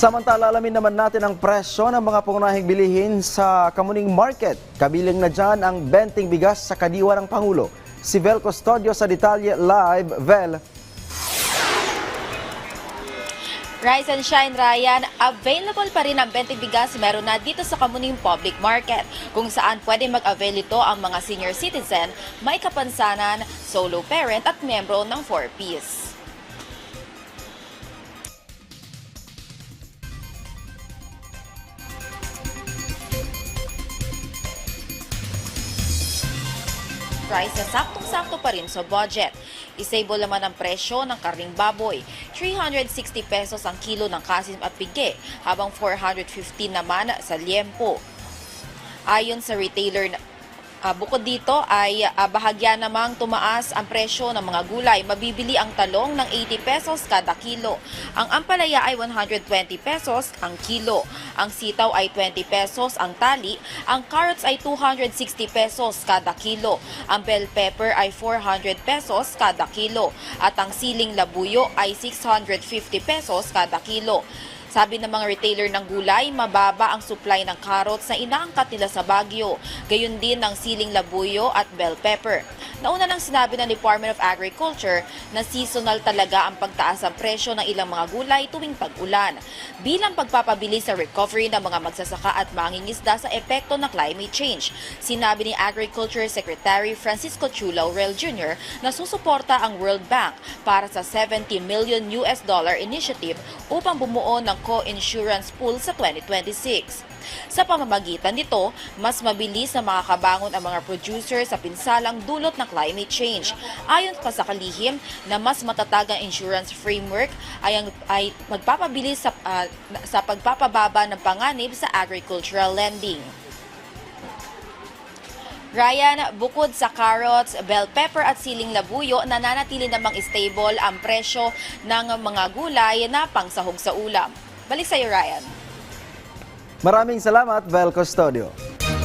Samantala, alamin naman natin ang presyo ng mga pangunahing bilihin sa Kamuning Market. Kabilang na dyan ang benting bigas sa kadiwa ng Pangulo. Si Vel Custodio sa Detalye Live. Vel. Rise and shine, Ryan. Available pa rin ang benting bigas meron na dito sa Kamuning Public Market, kung saan pwede mag-avail ito ang mga senior citizen, may kapansanan, solo parent at membro ng 4Ps. Price na saktong-sakto pa rin sa budget. Isable naman ang presyo ng karning baboy. 360 pesos ang kilo ng kasim at pigi, habang 415 naman sa liempo. Ayon sa retailer, bukod dito ay bahagya namang tumaas ang presyo ng mga gulay. Mabibili ang talong ng 80 pesos kada kilo. Ang ampalaya ay 120 pesos ang kilo. Ang sitaw ay 20 pesos ang tali. Ang carrots ay 260 pesos kada kilo. Ang bell pepper ay 400 pesos kada kilo. At ang siling labuyo ay 650 pesos kada kilo. Sabi ng mga retailer ng gulay, mababa ang supply ng carrots na inaangkat nila sa Baguio. Gayon din ng siling labuyo at bell pepper. Nauna nang sinabi ng Department of Agriculture na seasonal talaga ang pagtaas ng presyo ng ilang mga gulay tuwing tag-ulan, bilang pagpapabilis sa recovery ng mga magsasaka at mangingisda sa epekto ng climate change. Sinabi ni Agriculture Secretary Francisco Chu Laurel Jr. na susuporta ang World Bank para sa $70 million initiative upang bumuo ng co-insurance pool sa 2026. Sa pamamagitan nito, mas mabilis na makakabangon ang mga producer sa pinsalang dulot ng climate change. Ayon pa sa kalihim na mas matatag ang insurance framework ay magpapabilis sa pagpapababa ng panganib sa agricultural lending. Ryan, bukod sa carrots, bell pepper at siling labuyo, nananatili namang stable ang presyo ng mga gulay na pangsahog sa ulam. Balik sa iyo, Ryan. Maraming salamat, Vel Custodio.